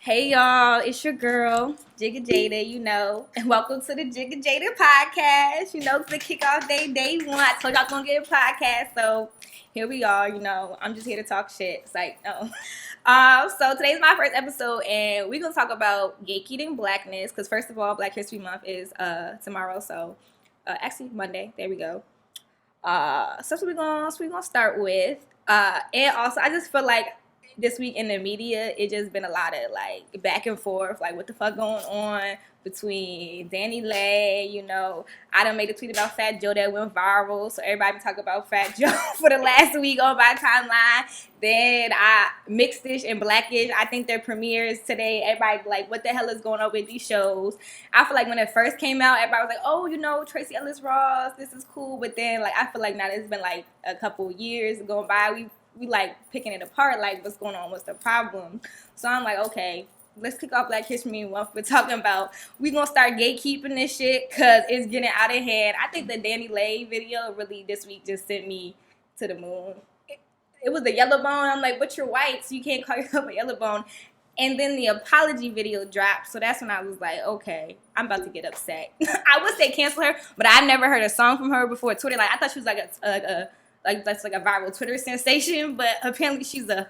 Hey y'all, it's your girl, JiggaJadah, and welcome to the JiggaJadah Podcast. It's the kickoff day one. I told y'all I was gonna get a podcast, so here we are, I'm just here to talk shit. It's like, no. So today's my first episode, and we're gonna talk about gatekeeping blackness, because first of all, Black History Month is tomorrow, so actually Monday, there we go. So that's what we're gonna start with. And also I just feel like this week in the media, it just been a lot of like back and forth, like what the fuck going on between DaniLeigh. I done made a tweet about Fat Joe that went viral, so everybody been talking about Fat Joe for the last week on my timeline. Then I Mixed-ish and Blackish, I think their premieres today. Everybody like, what the hell is going on with these shows? I feel like when it first came out, everybody was like, oh, Tracy Ellis Ross, this is cool. But then like I feel like now it's been like a couple years going by. We like picking it apart, like what's going on, what's the problem. So I'm like, okay, let's kick off Black History Month. We're talking about, we gonna start gatekeeping this shit because it's getting out of hand. I think the DaniLeigh video really this week just sent me to the moon. It was the yellow bone. I'm like, but you're white, so you can't call yourself a yellow bone. And then the apology video dropped, so that's when I was like, okay, I'm about to get upset. I would say cancel her, but I've never heard a song from her before Twitter. Like I thought she was that's like a viral Twitter sensation, but apparently she's a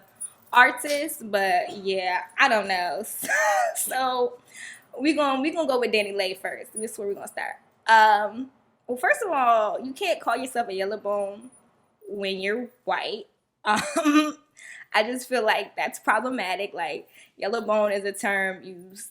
artist. But yeah, I don't know. So we gonna go with DaniLeigh first. This is where we're gonna start. Well, first of all, you can't call yourself a yellow bone when you're white. I just feel like that's problematic. Like yellow bone is a term used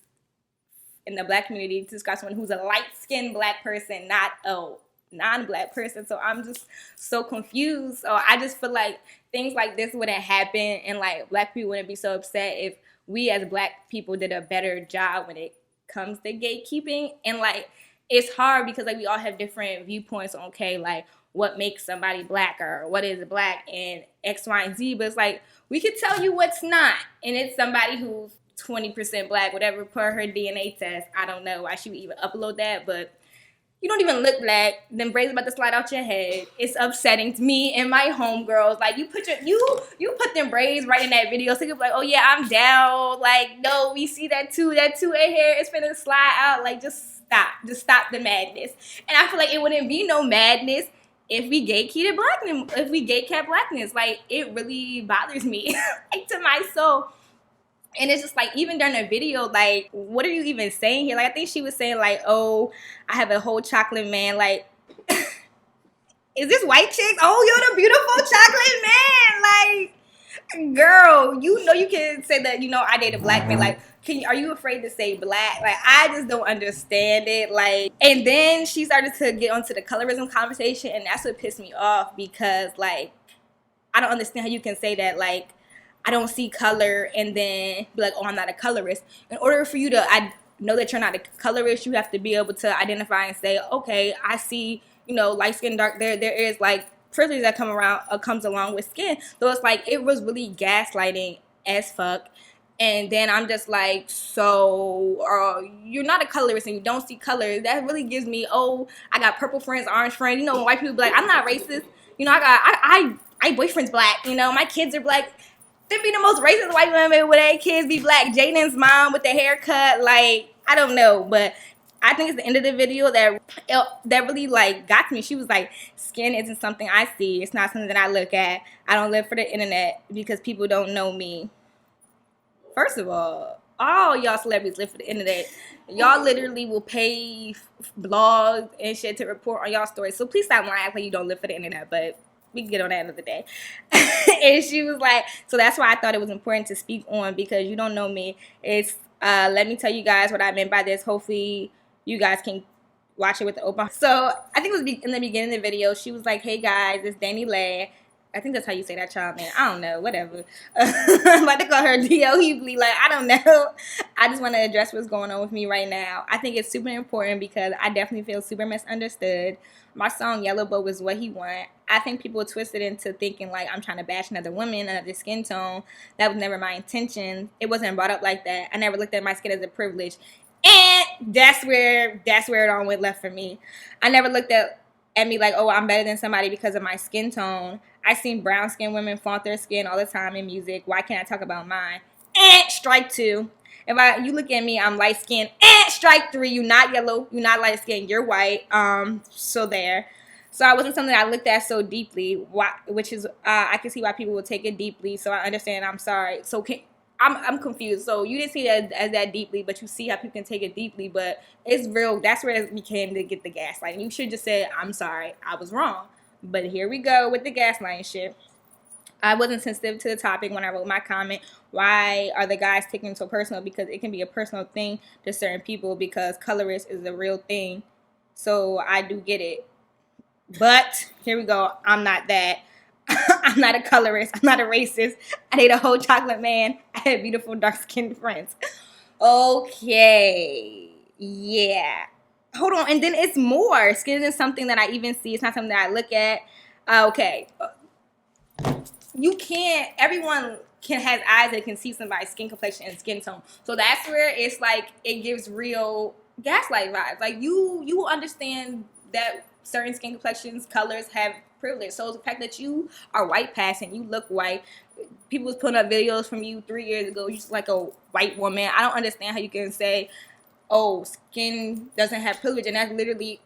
in the Black community to describe someone who's a light-skinned Black person, not a non-Black person. So I'm just so confused. So I just feel like things like this wouldn't happen, and like Black people wouldn't be so upset if we as Black people did a better job when it comes to gatekeeping. And like it's hard because like we all have different viewpoints on like what makes somebody Black or what is Black and X, Y, and Z. But it's like we could tell you what's not, and it's somebody who's 20% Black, whatever, per her DNA test. I don't know why she would even upload that, but you don't even look Black. Then braids about to slide out your head. It's upsetting to me and my homegirls. Like you put them braids right in that video, so you're like, oh yeah, I'm down. Like no, we see that too. That 2A hair is finna slide out. Like just stop the madness. And I feel like it wouldn't be no madness if we gatekeeped blackness. If we gatekept blackness, like it really bothers me, like to my soul. And it's just like, even during the video, like, what are you even saying here? Like, I think she was saying, like, oh, I have a whole chocolate man. Like, is this white chick? Oh, you're the beautiful chocolate man. Like, girl, you can say that, I date a Black man. Like, are you afraid to say Black? Like, I just don't understand it. Like, and then she started to get onto the colorism conversation, and that's what pissed me off because, like, I don't understand how you can say that, like, I don't see color, and then be like, oh, I'm not a colorist. In order for you to know that you're not a colorist, you have to be able to identify and say, okay, I see, light skin, dark. There is like privilege that comes along with skin. So it's like it was really gaslighting as fuck. And then I'm just like, so you're not a colorist and you don't see color. That really gives me, I got purple friends, orange friends. When white people be like, I'm not racist. I boyfriend's Black. My kids are Black. They be the most racist white women with their kids be Black. Jaden's mom with the haircut, like, I don't know. But I think it's the end of the video that really, like, got to me. She was like, skin isn't something I see. It's not something that I look at. I don't live for the internet because people don't know me. First of all y'all celebrities live for the internet. Y'all literally will pay blogs and shit to report on y'all stories. So please stop lying like you don't live for the internet, but we can get on that another day. And she was like, so that's why I thought it was important to speak on, because you don't know me. It's let me tell you guys what I meant by this. Hopefully you guys can watch it with the open. So I think it was in the beginning of the video. She was like, hey guys, it's DaniLeigh. I think that's how you say that child name. I don't know, whatever. I'm about to call her D.O.Hebly. Like, I don't know. I just want to address what's going on with me right now. I think it's super important because I definitely feel super misunderstood. My song Yellow Bow was what he want. I think people twisted into thinking like I'm trying to bash another woman, another skin tone. That was never my intention. It wasn't brought up like that. I never looked at my skin as a privilege. And that's where it all went left for me. I never looked at me like, oh, I'm better than somebody because of my skin tone. I seen brown skinned women flaunt their skin all the time in music. Why can't I talk about mine? And strike two. You look at me, I'm light skinned. Strike 3. You're not yellow. You're not light skinned. You're white. So there. So I wasn't something I looked at so deeply. Which is I can see why people would take it deeply. So I understand. I'm sorry. So I'm confused. So you didn't see that as that deeply, but you see how people can take it deeply. But it's real. That's where it became to get the gaslighting. You should just say, I'm sorry. I was wrong. But here we go with the gaslighting shit. I wasn't sensitive to the topic when I wrote my comment. Why are the guys taking it so personal? Because it can be a personal thing to certain people because colorist is a real thing. So I do get it. But here we go. I'm not that. I'm not a colorist. I'm not a racist. I date a whole chocolate man. I had beautiful dark-skinned friends. Okay. Yeah. Hold on. And then it's more. Skin is something that I even see. It's not something that I look at. Okay. You can't, everyone has eyes that can see somebody's skin complexion and skin tone. So that's where it's like, it gives real gaslight vibes. Like you understand that certain skin complexions, colors have privilege. So the fact that you are white passing, you look white, people was putting up videos from you 3 years ago, you just like a white woman. I don't understand how you can say, oh, skin doesn't have privilege. And that's literally,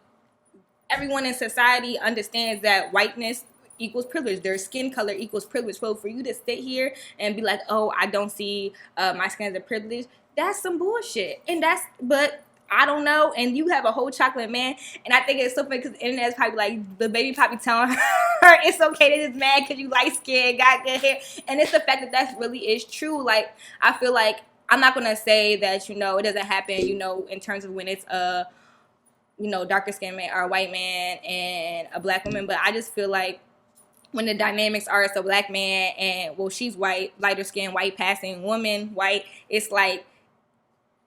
everyone in society understands that whiteness equals privilege. Their skin color equals privilege. So for you to sit here and be like, oh, I don't see my skin as a privilege, that's some bullshit. But I don't know. And you have a whole chocolate man. And I think it's so funny because the internet is probably like, the baby probably telling her it's okay to just mad because you light skin, got good hair. And it's the fact that really is true. Like, I feel like, I'm not going to say that, it doesn't happen, in terms of when it's a, darker skinned man or a white man and a black woman. But I just feel like, when the dynamics are, it's a black man and, well, she's white, lighter skin, white passing, woman, white, it's like,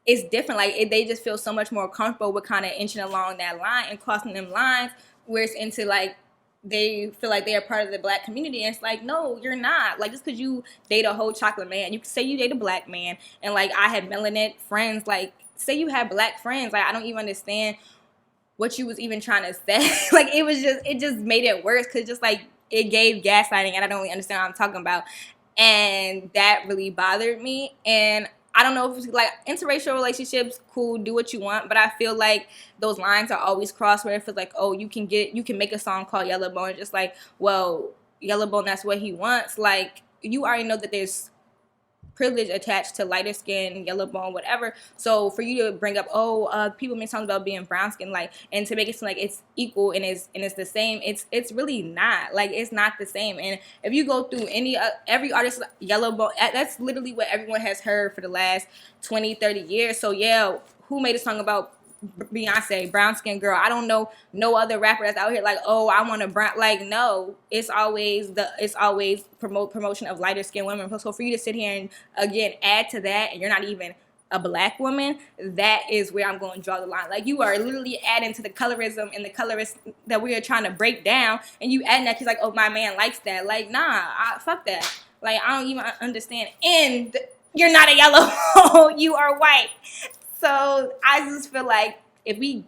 it's different. Like, they just feel so much more comfortable with kind of inching along that line and crossing them lines where it's into, like, they feel like they're part of the black community. And it's like, no, you're not. Like, just because you date a whole chocolate man, you can say you date a black man. And, like, I had melanin friends. Like, say you had black friends. Like, I don't even understand what you was even trying to say. Like, it just made it worse because just, like, it gave gaslighting, and I don't really understand what I'm talking about. And that really bothered me. And I don't know if it's like interracial relationships, cool, do what you want, but I feel like those lines are always crossed where it feels like, oh, you can make a song called Yellowbone, just like, well, Yellowbone, that's what he wants. Like, you already know that there's privilege attached to lighter skin, yellow bone, whatever. So for you to bring up, people make songs about being brown skin, like, and to make it seem like it's equal and it's the same, it's really not. Like, it's not the same. And if you go through every artist, yellow bone, that's literally what everyone has heard for the last 20, 30 years. So yeah, who made a song about Beyonce, brown skin girl? I don't know no other rapper that's out here like, oh, I want a brown. Like, no, it's always promotion of lighter skinned women. So for you to sit here and again add to that, and you're not even a black woman, that is where I'm going to draw the line. Like, you are literally adding to the colorism and the colorist that we are trying to break down, and you adding that because like, oh, my man likes that. Like, nah, fuck that. Like, I don't even understand. And you're not a yellow, you are white. So I just feel like if we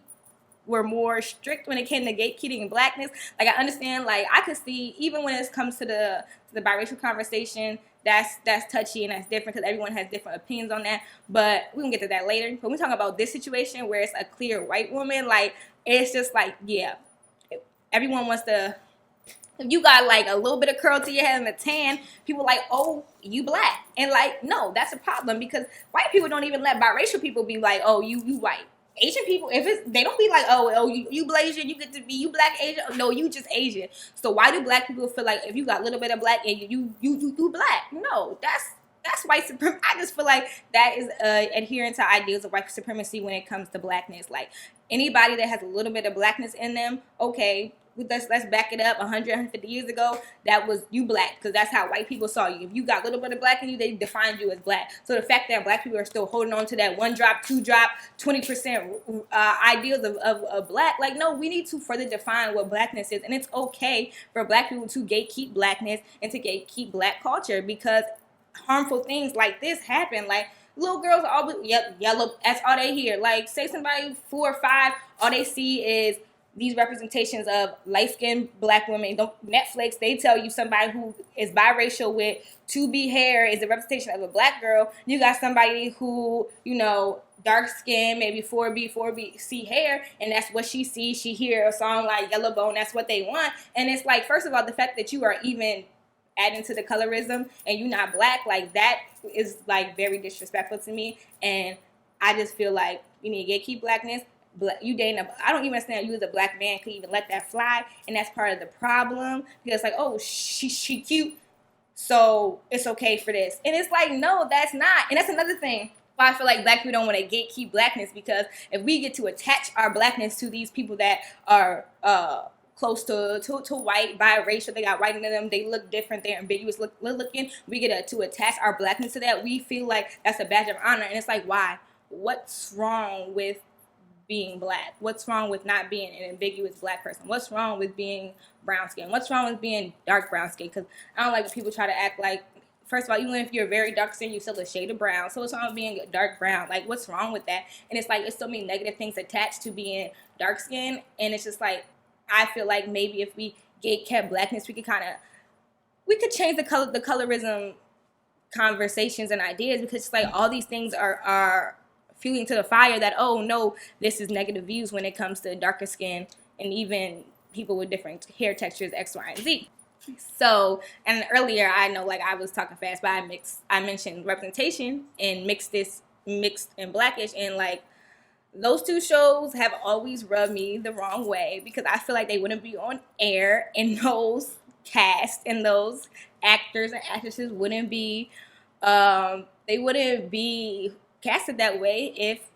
were more strict when it came to gatekeeping and blackness, like, I understand, like, I could see even when it comes to the biracial conversation, that's touchy and that's different because everyone has different opinions on that. But we can get to that later. But when we talk about this situation where it's a clear white woman, like, it's just like, yeah, everyone wants to. If you got like a little bit of curl to your head and a tan, people like, oh, you black. And like, no, that's a problem because white people don't even let biracial people be like, oh, you white. Asian people, they don't be like, oh, you Blasian, you get to be, you black Asian. No, you just Asian. So why do black people feel like if you got a little bit of black and you black? No, that's white supremacy. I just feel like that is adhering to ideals of white supremacy when it comes to blackness. Like, anybody that has a little bit of blackness in them, okay, let's back it up 100, 150 years ago, that was you black, because that's how white people saw you. If you got a little bit of black in you, they defined you as black. So the fact that black people are still holding on to that 1 drop, 2 drop, 20% ideals of black, like, no, we need to further define what blackness is. And it's okay for black people to gatekeep blackness and to gatekeep black culture, because harmful things like this happen. Like, little girls are always yellow, that's all they hear. Like, say somebody 4 or 5, all they see is these representations of light-skinned black women. Netflix, they tell you somebody who is biracial with 2B hair is a representation of a black girl. You got somebody who, dark skin, maybe 4C hair, and that's what she sees. She hear a song like Yellow Bone, that's what they want. And it's like, first of all, the fact that you are even adding to the colorism and you're not black, like that is like very disrespectful to me. And I just feel like you need to gatekeep blackness. You dating I don't even understand you as a black man could even let that fly, and that's part of the problem, because like, oh, she cute, so it's okay for this. And it's like, no, that's not. And that's another thing why I feel like black people don't want to gatekeep blackness, because if we get to attach our blackness to these people that are close to white, biracial, they got white in them, they look different, they're ambiguous looking, we get to attach our blackness to that, we feel like that's a badge of honor. And it's like, why? What's wrong with being black? What's wrong with not being an ambiguous black person? What's wrong with being brown skin? What's wrong with being dark brown skin? Because I don't like when people try to act like, first of all, even if you're very dark skin, you're still a shade of brown. So what's wrong with being dark brown? Like, what's wrong with that? And it's like, it's so many negative things attached to being dark skin. And it's just like, I feel like maybe if we kept blackness, we could change the colorism conversations and ideas, because it's like all these things are fueling to the fire that, oh no, this is negative views when it comes to darker skin and even people with different hair textures, X, Y, and Z. So, and earlier, I know like I was talking fast, but I mentioned representation and mixed and blackish, and like those two shows have always rubbed me the wrong way, because I feel like they wouldn't be on air, and those cast and those actors and actresses wouldn't be casted that way if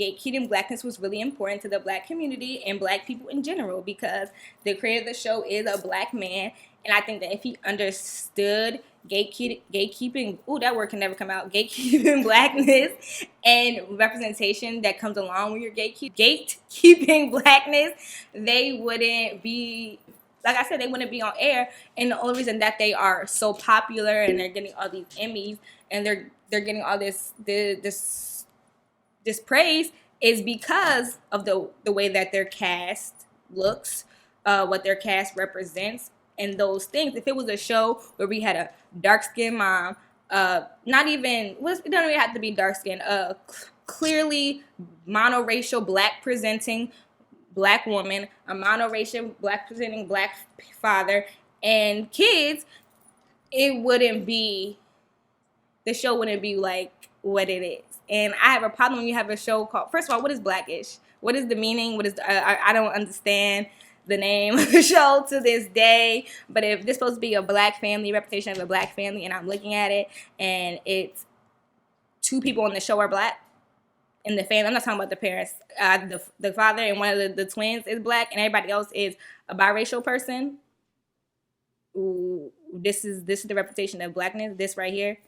gatekeeping blackness was really important to the black community and black people in general, because the creator of the show is a black man. And I think that if he understood gatekeeping, that word can never come out, gatekeeping blackness and representation that comes along with your gatekeeping blackness, they wouldn't be, like I said, they wouldn't be on air. And the only reason that they are so popular and they're getting all these Emmys and they're getting all this praise is because of the way that their cast looks, what their cast represents, and those things. If it was a show where we had a dark-skinned mom, it don't even have to be dark-skinned, clearly monoracial black-presenting black woman, a monoracial black-presenting black father, and kids, the show wouldn't be like what it is. And I have a problem when you have a show called, first of all, what is blackish? What is the meaning? I don't understand the name of the show to this day. But if this is supposed to be a black family, representation of a black family, and I'm looking at it, and it's two people on the show are black in the family. I'm not talking about the parents. The father and one of the twins is black, and everybody else is a biracial person. Ooh, this is the representation of blackness. This right here.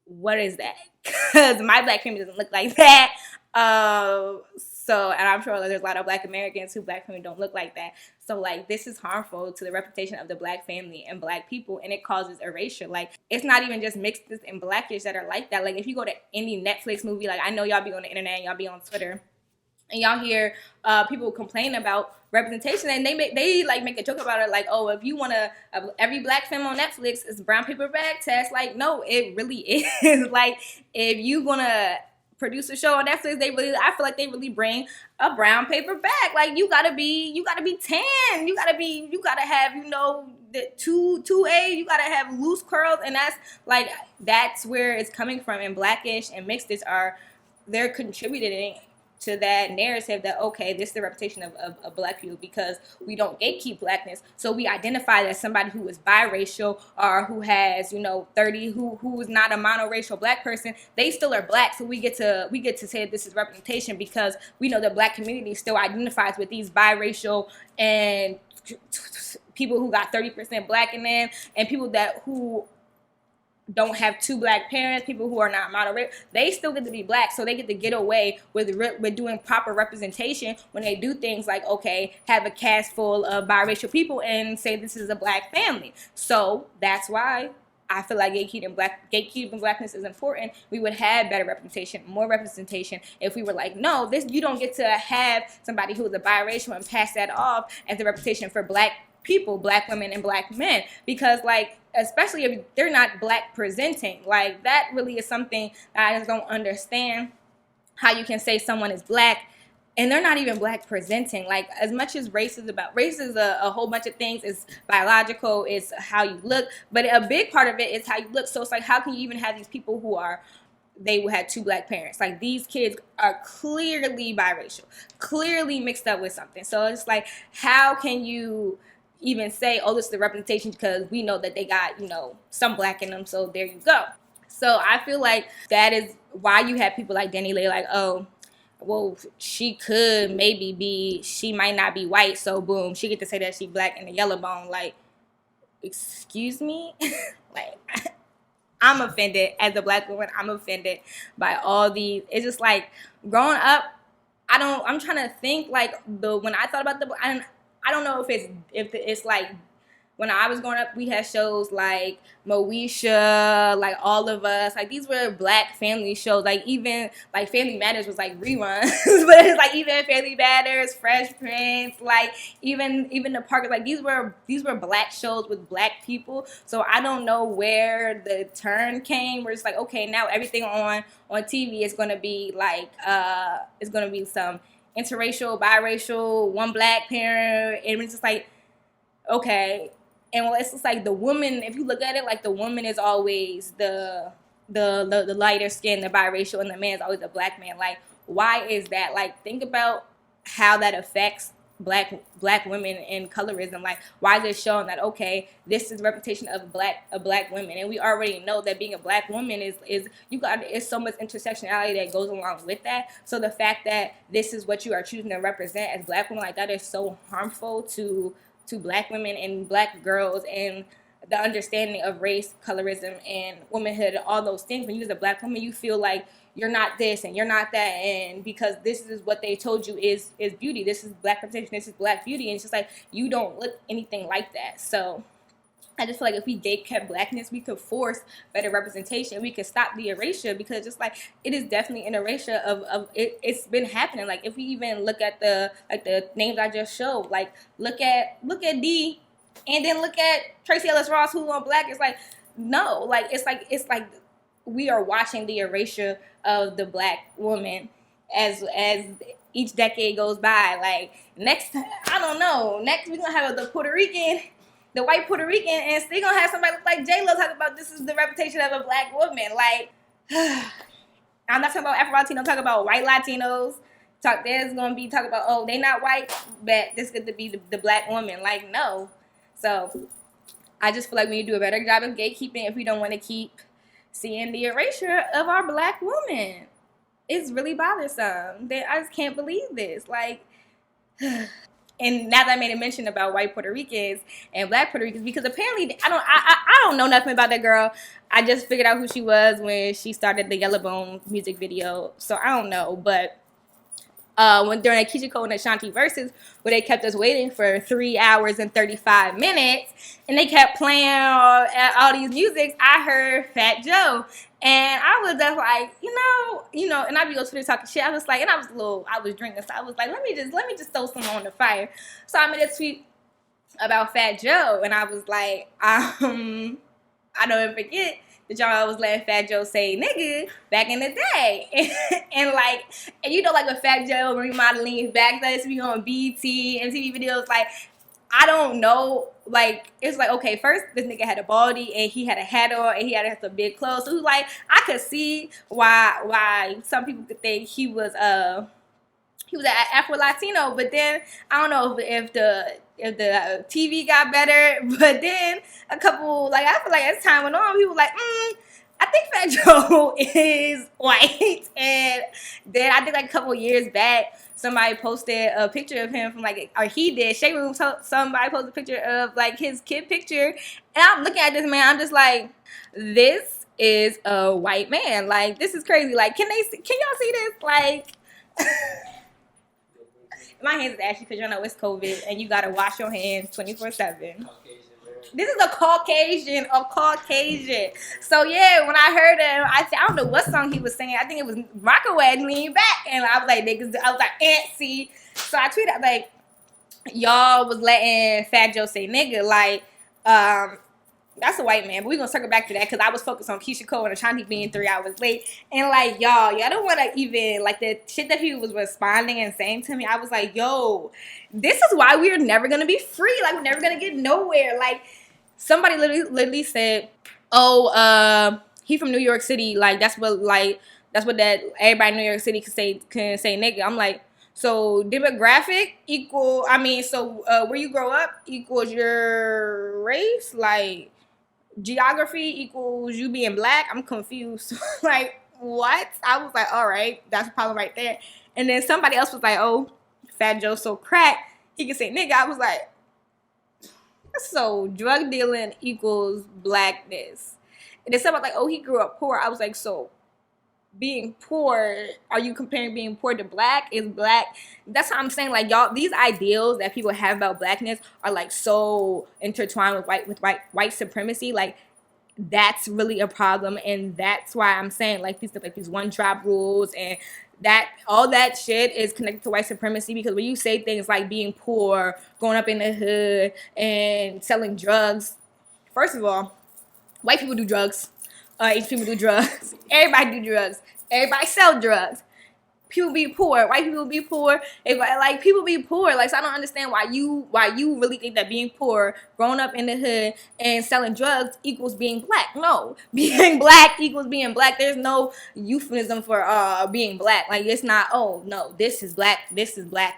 What is that? Because my black family doesn't look like that. And I'm sure there's a lot of black Americans who black family don't look like that. So like, this is harmful to the reputation of the black family and black people, and it causes erasure. Like, it's not even just mixed and blackish that are like that. Like, if you go to any Netflix movie, like I know y'all be on the internet and y'all be on Twitter, and y'all hear people complain about representation, and they make a joke about it, like, oh, if you want every black film on Netflix is brown paper bag test. Like, no, it really is. Like, if you gonna produce a show on Netflix, I feel like they really bring a brown paper bag. Like, you gotta be tan, you gotta have the 2A, you gotta have loose curls, and that's where it's coming from. And blackish and mixed they're contributing to that narrative that, okay, this is the reputation of black people, because we don't gatekeep blackness. So we identify as somebody who is biracial or who has, 30, who is not a monoracial black person. They still are black. So we get to say that this is representation, because we know the black community still identifies with these biracial and people who got 30% black in them, and people who don't have two black parents, people who are not monoracial, they still get to be black. So they get away with doing proper representation when they do things like, okay, have a cast full of biracial people and say this is a black family. So that's why I feel like gatekeeping blackness is important. We would have better representation, more representation if we were like, no, this you don't get to have somebody who is a biracial and pass that off as the representation for black people, black women and black men, because like, especially if they're not black presenting, like that really is something that I just don't understand, how you can say someone is black and they're not even black presenting. Like, as much as race is a whole bunch of things. It's biological, it's how you look, but a big part of it is how you look. So it's like, how can you even have these people who they had 2 black parents? Like, these kids are clearly biracial, clearly mixed up with something. So it's like, how can you even say, oh, this is the representation, because we know that they got, some black in them, so there you go. So I feel like that is why you have people like DaniLeigh, like, oh, well, she might not be white, so boom, she get to say that she black and the yellow bone. Like, excuse me? Like, I'm offended as a black woman. I'm offended by all these. It's just like, growing up, I'm trying to think, like, when I thought about I don't know if it's like, when I was growing up, we had shows like Moesha, like All of Us. Like, these were black family shows. Like, even like Family Matters was like reruns, but it's like, even Family Matters, Fresh Prince, like even the Parker. Like, these were black shows with black people. So I don't know where the turn came, where it's like, okay, now everything on TV is gonna be like it's gonna be some interracial, biracial, one black parent, and it's just like, okay. And well, it's just like the woman, if you look at it, like, the woman is always the lighter skin, the biracial, and the man is always a black man. Like, why is that? Like, think about how that affects black women in colorism. Like, why is it showing that, okay, this is the reputation of black women, and we already know that being a black woman is so much intersectionality that goes along with that. So the fact that this is what you are choosing to represent as black women, like, that is so harmful to black women and black girls, and the understanding of race, colorism, and womanhood, and all those things. When you're a black woman, you feel like you're not this and you're not that, and because this is what they told you is beauty. This is black representation. This is black beauty, and it's just like, you don't look anything like that. So I just feel like if we gatekept blackness, we could force better representation. We could stop the erasure, because just like, it is definitely an erasure of it. It's been happening. Like, if we even look at the names I just showed, like, look at D, and then look at Tracy Ellis Ross, who on black. It's like, no, like, it's like we are watching the erasure of the black woman as each decade goes by. Like, next we're gonna have the white Puerto Rican, and still gonna have somebody look like J-Lo talk about this is the reputation of a black woman. Like, I'm not talking about Afro-Latino, I'm talking about white Latinos. There's gonna be talking about, oh, they not white, but this is gonna be the black woman. Like, no. So I just feel like we need to do a better job of gatekeeping if we don't want to keep seeing the erasure of our black woman. It's really bothersome. I just can't believe this. Like, and now that I made a mention about white Puerto Ricans and black Puerto Ricans, because apparently I don't know nothing about that girl. I just figured out who she was when she started the Yellowbone music video. So I don't know, but when during a Keisha Cole and Ashanti verses, where they kept us waiting for 3 hours and 35 minutes, and they kept playing all these musics, I heard Fat Joe, and I was just like, and I'd be on Twitter talking shit. I was like, and I was drinking, so I was like, let me just throw some on the fire. So I made a tweet about Fat Joe, and I was like, I don't even forget that y'all was letting Fat Joe say nigga back in the day. and like with Fat Joe remodeling his back, that used to be on BT, MTV videos, like, I don't know, like, it's like, okay, first, this nigga had a baldy, and he had a hat on, and he had some big clothes, so like, I could see why some people could think he was an Afro-Latino, but then, I don't know if the TV got better, but then I feel like as time went on, people were like, I think Fat Joe is white. And then I think like a couple years back, somebody posted a picture of him from Shade Room, somebody posted a picture of like his kid picture, and I'm looking at this man, I'm just like, this is a white man. Like, this is crazy. Like, can y'all see this? Like, my hands is ashy because y'all know it's COVID and you gotta wash your hands 24/7. This is a Caucasian. So yeah, when I heard him, I don't know what song he was singing. I think it was Rockaway Lean Back. And I was like, niggas, I was like, antsy. So I tweeted like, y'all was letting Fat Joe say nigga. Like, that's a white man, but we're gonna circle back to that because I was focused on Keisha Cole and Ashanti being 3 hours late. And like, y'all don't want to even, like, the shit that people was responding and saying to me, I was like, yo, this is why we're never gonna be free. Like, we're never gonna get nowhere. Like, somebody literally said, oh, he from New York City. Like, that's what that everybody in New York City can say nigga. I'm like, so demographic where you grow up equals your race, like geography equals you being black. I'm confused. Like, what? I was like, all right, that's a problem right there. And then somebody else was like, oh, Fat Joe so crack, he can say nigga. I was like, so drug dealing equals blackness. And then somebody like, oh, he grew up poor. I was like, so being poor, are you comparing being poor to black? Is black, that's what I'm saying. Like, y'all, these ideals that people have about blackness are like so intertwined with white supremacy. Like, that's really a problem. And that's why I'm saying like these one drop rules and that all that shit is connected to white supremacy. Because when you say things like being poor, growing up in the hood, and selling drugs, first of all, white people do drugs. Asian people do drugs. Everybody do drugs. Everybody sell drugs. People be poor. White people be poor. Like, people be poor. Like, so I don't understand why you really think that being poor, growing up in the hood, and selling drugs equals being black. No. Being black equals being black. There's no euphemism for being black. Like, it's not, oh, no, this is black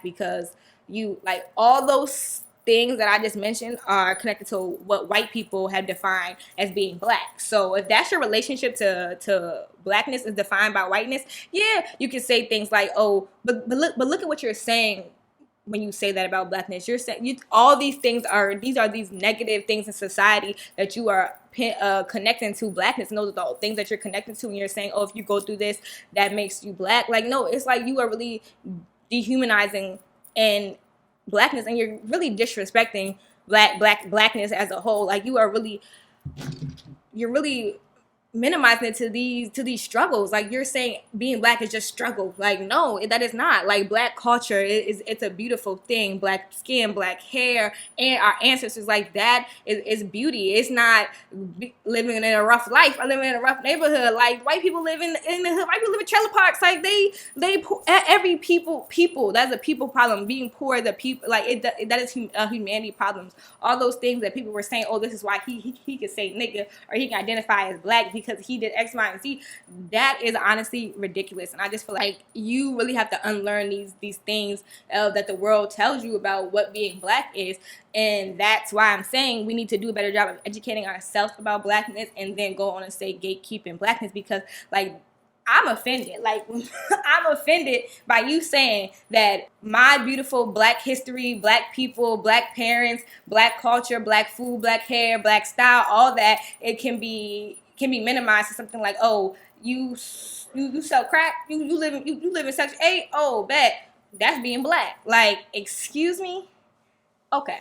because you, like, all those things that I just mentioned are connected to what white people have defined as being black. So if that's your relationship to blackness is defined by whiteness, yeah, you can say things like, oh, but look at what you're saying when you say that about blackness. You're saying all these things are these negative things in society that you are connecting to blackness, and those are the things that you're connecting to, and you're saying, oh, if you go through this, that makes you black. Like, no, it's like you are really dehumanizing and blackness, and you're really disrespecting blackness as a whole. Like, you're really minimizing it to these struggles. Like, you're saying being black is just struggle. Like, no, that is not. Like, black culture it's a beautiful thing. Black skin, black hair, and our ancestors, like, that is beauty. It's not living in a rough life or living in a rough neighborhood. Like, white people live in the hood. White people live in trailer parks. Like, every people that's a people problem. Being poor, the people, like, that is humanity problems. All those things that people were saying, oh, this is why he could say nigga, or he can identify as black because he did X, Y, and Z. That is honestly ridiculous. And I just feel like you really have to unlearn these things that the world tells you about what being black is. And that's why I'm saying we need to do a better job of educating ourselves about blackness, and then go on and say gatekeeping blackness, because, like, I'm offended. Like, I'm offended by you saying that my beautiful black history, black people, black parents, black culture, black food, black hair, black style, all that, it can be minimized to something like, oh, you sell crack, you live in section 8, oh, bet that's being black. Like, excuse me? Okay.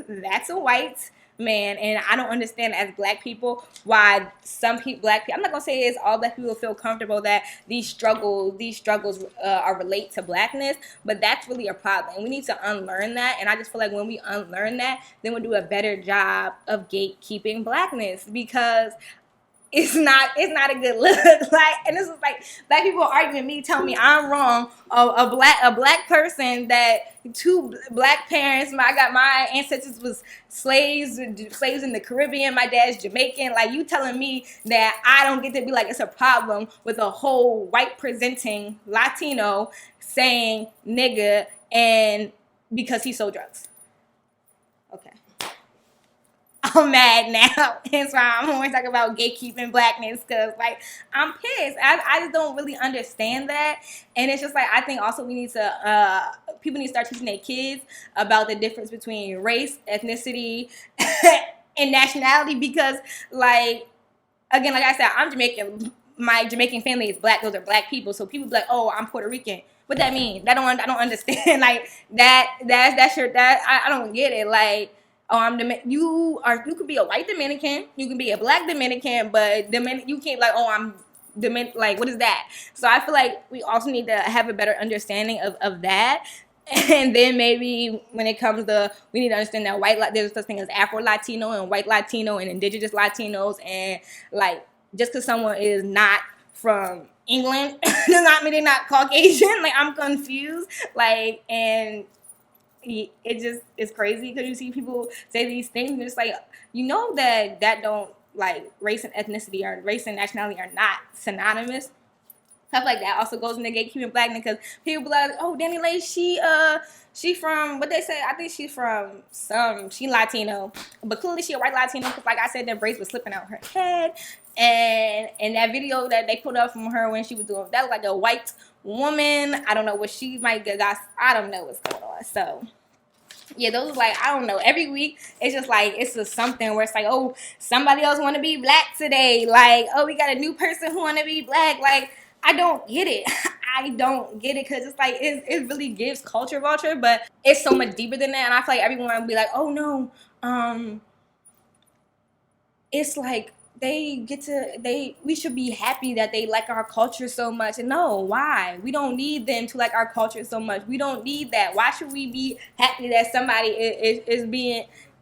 That's a white man, and I don't understand as black people why some people, black people, I'm not gonna say it's all black people feel comfortable that these struggles are relate to blackness, but that's really a problem, and we need to unlearn that. And I just feel like when we unlearn that, then we'll do a better job of gatekeeping blackness, because it's not a good look. Like, and this is like black people arguing me, telling me I'm wrong. A black person that 2 black parents. My ancestors was slaves in the Caribbean. My dad's Jamaican. Like, you telling me that I don't get to be like, it's a problem with a whole white presenting Latino saying nigga and because he sold drugs. Okay. I'm mad now. That's why I'm always talking about gatekeeping blackness, because, like, I'm pissed. I just don't really understand that. And it's just like, I think also we need to, people need to start teaching their kids about the difference between race, ethnicity, and nationality, because, like, again, like I said, I'm Jamaican. My Jamaican family is black. Those are black people. So people be like, oh, I'm Puerto Rican. What that mean? I don't understand. Like, I don't get it. Like, oh, you could be a white Dominican, you can be a black Dominican, but you can't like, oh, I'm Dominican, like, what is that? So I feel like we also need to have a better understanding of that. And then maybe when it comes to, we need to understand that there's such thing as Afro Latino and white Latino and indigenous Latinos, and like, just because someone is not from England does not mean they're not Caucasian. Like, I'm confused. Like, and it just is crazy because you see people say these things and it's like, you know, that don't, like, race and ethnicity or race and nationality are not synonymous. Stuff like that also goes into gatekeeping blackness, because people be like, oh, DaniLeigh, she from, what they say, I think she's from she Latino, but clearly she a white Latino, because like I said, that braids was slipping out her head, and that video that they put up from her when she was doing that was like a white woman. I don't know what she might got. I don't know what's going on. So yeah, those like, I don't know. Every week it's just like, it's just something where it's like, oh, somebody else want to be black today. Like, oh, we got a new person who want to be black. Like, I don't get it. I don't get it, because it's like, it really gives culture vulture, but it's so much deeper than that. And I feel like everyone would be like, oh no, it's like we should be happy that they like our culture so much. And no, why? We don't need them to like our culture so much. We don't need that. Why should we be happy that somebody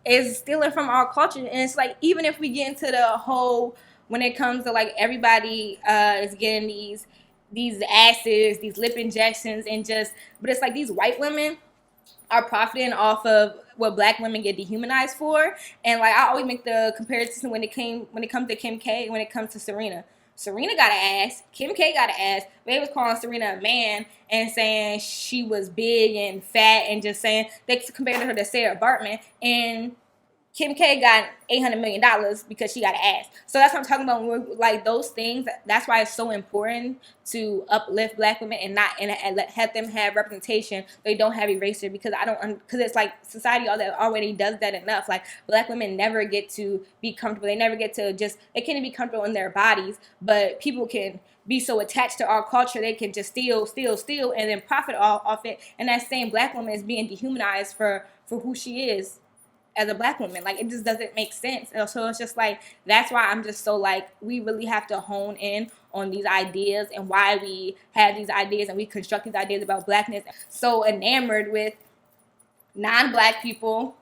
is stealing from our culture? And it's like, even if we get into the whole, when it comes to like, everybody is getting these asses, these lip injections, and but it's like, these white women are profiting off of what black women get dehumanized for. And like, I always make the comparison when it comes to Kim K, when it comes to Serena. Serena got an ass, Kim K got an ass. They was calling Serena a man and saying she was big and fat, and just saying they compared her to Sarah Bartman, and Kim K got $800 million because she got an ass. So that's what I'm talking about. Like, those things, that's why it's so important to uplift black women and have them have representation. They don't have eraser, because because it's like, society already does that enough. Like, black women never get to be comfortable. They never get to they can't be comfortable in their bodies, but people can be so attached to our culture, they can just steal, and then profit off it. And that same black woman is being dehumanized for who she is as a black woman. Like, it just doesn't make sense. So it's just like, that's why I'm just so like, we really have to hone in on these ideas and why we have these ideas and we construct these ideas about blackness. So enamored with non-black people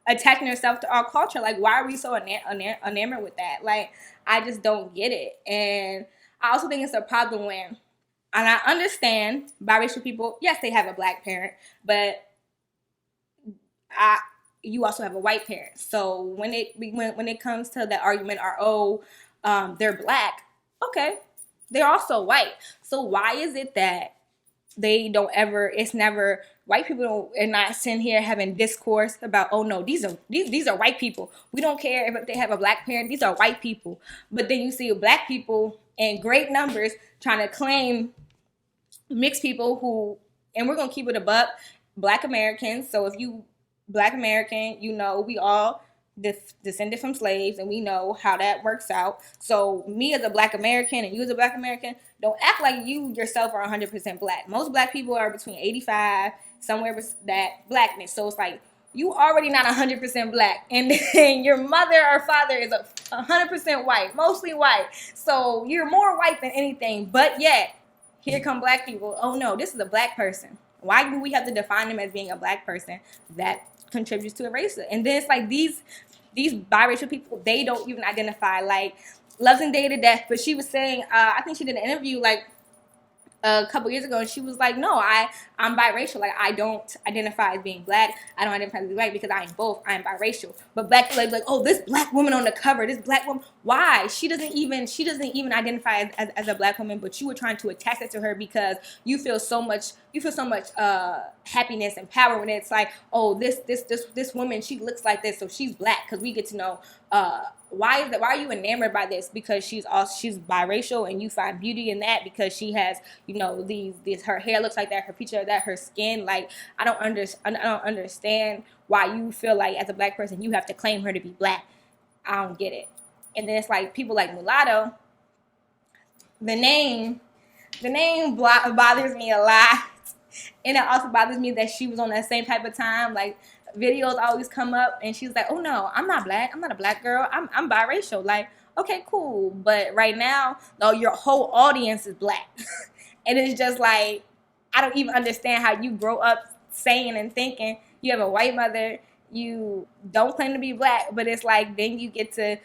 attaching themselves to our culture. Like, why are we so enamored with that? Like, I just don't get it. And I also think it's a problem when, and I understand biracial people, yes, they have a black parent, but you also have a white parent. So when it comes to the argument, they're black, okay, they're also white. So why is it that it's never, white people are not sitting here having discourse about, oh no, these are white people. We don't care if they have a black parent, these are white people. But then you see black people in great numbers trying to claim mixed people who, and we're going to keep it a buck, black Americans. So if you Black American, you know, we all descended from slaves, and we know how that works out. So me as a Black American and you as a Black American, don't act like you yourself are 100% black. Most black people are between 85, somewhere with that blackness. So it's like, you already not 100% black, and then your mother or father is 100% white, mostly white. So you're more white than anything, but yet here come black people. Oh no, this is a black person. Why do we have to define them as being a black person? That contributes to a racism. And then it's like, these biracial people, they don't even identify. Like, Loves and Dated Death, but she was saying, I think she did an interview like a couple years ago, and she was like, no, I'm biracial. Like, I don't identify as being black. I don't identify as being white, because I am both. I am biracial. But black people like, oh, this black woman on the cover, this black woman. Why? She doesn't even identify as a black woman, but you were trying to attach it to her because you feel so much happiness and power when it's like, oh, this woman, she looks like this, so she's black, because we get to know why are you enamored by this? Because she's biracial, and you find beauty in that because she has, you know, these her hair looks like that, her feature that, her skin. Like, I don't understand why you feel like as a black person you have to claim her to be black. I don't get it. And then it's like people like Mulatto. The name bothers me a lot. And it also bothers me that she was on that same type of time. Like videos always come up, and she's like, oh no, I'm not black. I'm not a black girl. I'm biracial. Like, okay, cool. But right now, though, your whole audience is black. And it's just like, I don't even understand how you grow up saying and thinking you have a white mother, you don't claim to be black, but it's like then you get to,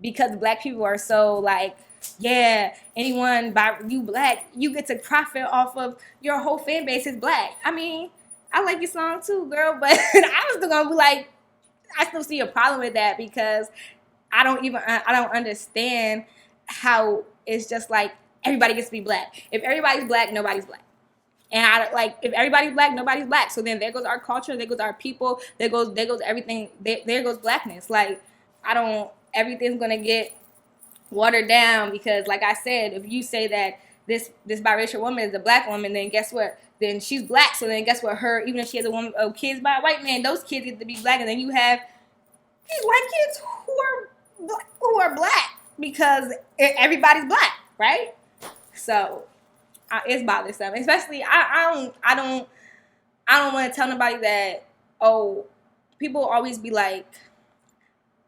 because black people are so like, yeah, anyone by you black, you get to profit off of your whole fan base is black. I mean, I like your song too, girl, but I was still gonna be like, I still see a problem with that because I don't understand how it's just like everybody gets to be black. If everybody's black, nobody's black. And I like, if everybody's black, nobody's black. So then there goes our culture, there goes our people, there goes everything, there goes blackness. Like, everything's gonna get watered down because, like I said, if you say that this biracial woman is a black woman, then guess what? Then she's black. So then guess what? Her, even if she has a woman of kids by a white man, those kids get to be black, and then you have these white kids who are black because everybody's black, right? So it's bothersome. Especially, I don't want to tell nobody that, oh, people always be like,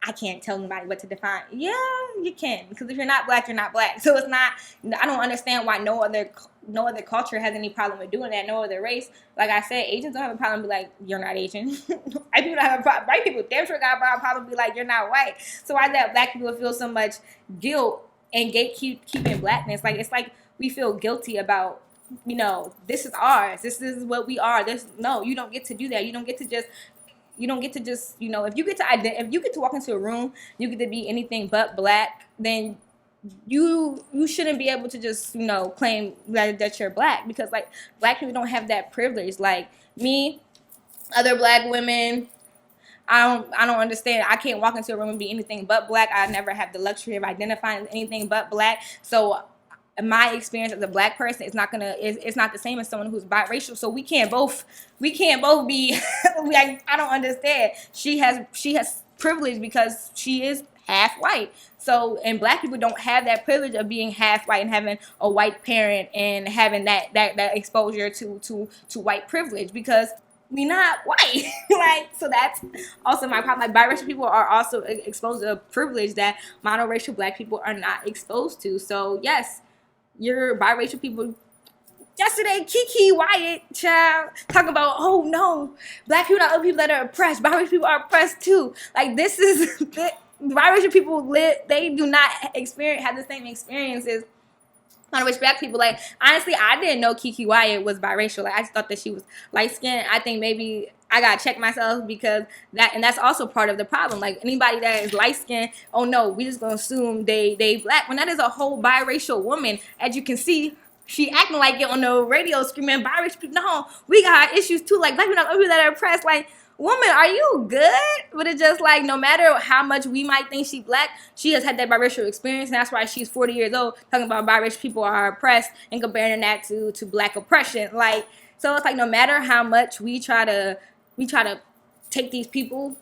I can't tell anybody what to define. Yeah, you can, because if you're not black, you're not black. So it's not, I don't understand why no other culture has any problem with doing that, no other race. Like I said, Asians don't have a problem be like, you're not Asian. White people don't have a problem. White people damn sure got a problem be like, you're not white. So why that black people feel so much guilt and gatekeeping blackness? Like, it's like we feel guilty about, you know, this is ours. This is what we are. No, you don't get to do that. You don't get to just, you know, if you get to walk into a room, you get to be anything but black, then you shouldn't be able to just, you know, claim that you're black, because like black people don't have that privilege. Like me, other black women, I don't understand. I can't walk into a room and be anything but black. I never have the luxury of identifying as anything but black. So my experience as a black person is not it's not the same as someone who's biracial. So we can't both be like, I don't understand. She has privilege because she is half white. So, and black people don't have that privilege of being half white and having a white parent and having that exposure to white privilege, because we not white. Like, so that's also my problem. Like, biracial people are also exposed to a privilege that monoracial black people are not exposed to. So yes, your biracial people. Yesterday, Kiki Wyatt, child, talking about, oh no, black people are other people that are oppressed. Biracial people are oppressed too. Like, this is, biracial people they do not have the same experiences monoracial black people. Like, honestly, I didn't know Kiki Wyatt was biracial. Like, I just thought that she was light skinned. I think maybe I gotta check myself, because that's also part of the problem. Like, anybody that is light skinned, oh no, we just gonna assume they black, when that is a whole biracial woman. As you can see, she acting like it on the radio, screaming biracial people. No, we got our issues too. Like, black people that are oppressed. Like, woman, are you good? But it's just like, no matter how much we might think she black, she has had that biracial experience, and that's why she's 40 years old talking about biracial people are oppressed and comparing that to black oppression. Like, so it's like, no matter how much we try to take these people,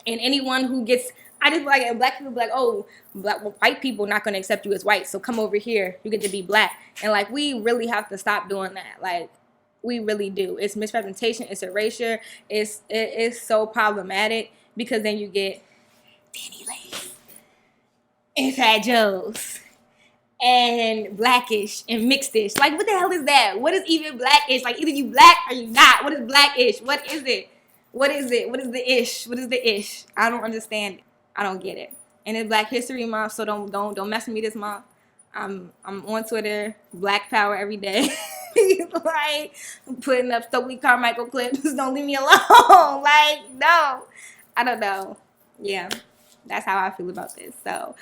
and anyone who gets, I just like, and black people be like, oh, white people not going to accept you as white, so come over here, you get to be black. And like, we really have to stop doing that. Like, we really do. It's misrepresentation, it's erasure, it's so problematic, because then you get DaniLeigh and Fat Joe's and blackish and mixedish. Like, what the hell is that? What is even blackish? Like, either you black or you not. What is blackish? What is it? What is it? What is the ish? What is the ish? I don't understand it. I don't get it. And it's Black History Month, so don't mess with me this month. I'm on Twitter, Black Power every day. Like, putting up Stokely Carmichael clips. Don't leave me alone. Like, no. I don't know. Yeah, that's how I feel about this. So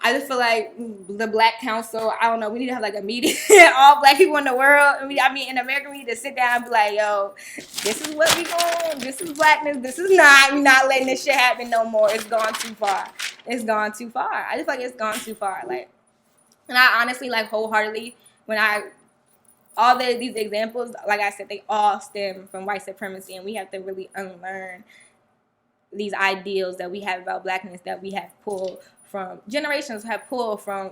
I just feel like the Black Council, I don't know, we need to have like a meeting, all black people in the world. I mean, in America, we need to sit down and be like, yo, this is what we going, this is blackness, this is not, we're not letting this shit happen no more. It's gone too far. It's gone too far. I just feel like it's gone too far. Like, and I honestly, like, wholeheartedly, all these examples, like I said, they all stem from white supremacy, and we have to really unlearn these ideals that we have about blackness that we have pulled generations have pulled from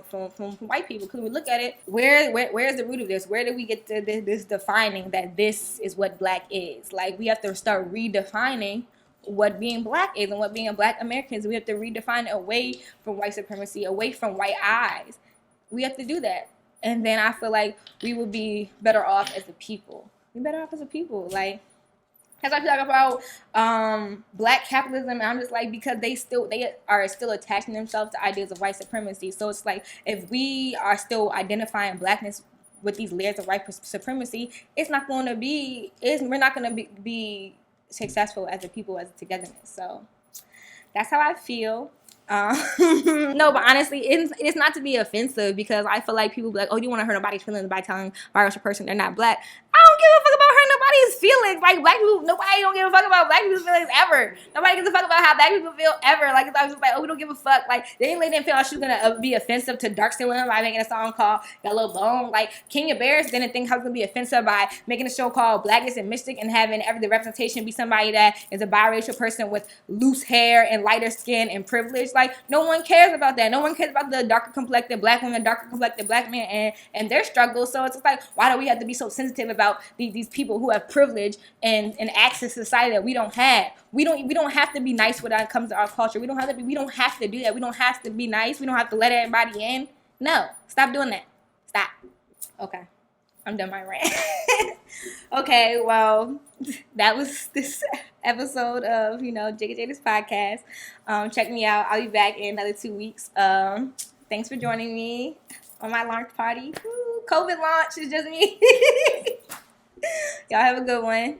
white people. Because we look at it, where's the root of this? Where did we get to this defining that this is what black is? Like, we have to start redefining what being black is and what being a black American is. We have to redefine it away from white supremacy, away from white eyes. We have to do that. And then I feel like we will be better off as a people. Like, as I talk about black capitalism, I'm just like, because they are still attaching themselves to ideas of white supremacy. So it's like, if we are still identifying blackness with these layers of white supremacy, we're not going to be successful as a people, as a togetherness. So that's how I feel. No, but honestly, it's not to be offensive, because I feel like people be like, oh, you want to hurt nobody's feelings by telling a biracial person they're not black. I don't give a fuck about hurting nobody's feelings. Like, black people, nobody don't give a fuck about black people's feelings ever. Nobody gives a fuck about how black people feel ever. Like, it's always just like, oh, we don't give a fuck. Like, DaniLeigh didn't feel like she was gonna be offensive to dark skin women by making a song called Got a Little Bone. Like, Kenya Barris didn't think I was gonna be offensive by making a show called Blackness and Mystic and having the representation be somebody that is a biracial person with loose hair and lighter skin and privilege. Like, no one cares about that. No one cares about the darker complected black women, darker complected black men, and their struggles. So it's just like, why do we have to be so sensitive about these people who have privilege and access to society that we don't have? We don't have to be nice when it comes to our culture. We don't have to do that. We don't have to be nice. We don't have to let everybody in. No, stop doing that. Stop. Okay, I'm done my rant. Okay, well, that was this episode of, JiggaJadah's podcast. Check me out. I'll be back in another 2 weeks. Thanks for joining me on my launch party. Woo, COVID launch is just me. Y'all have a good one.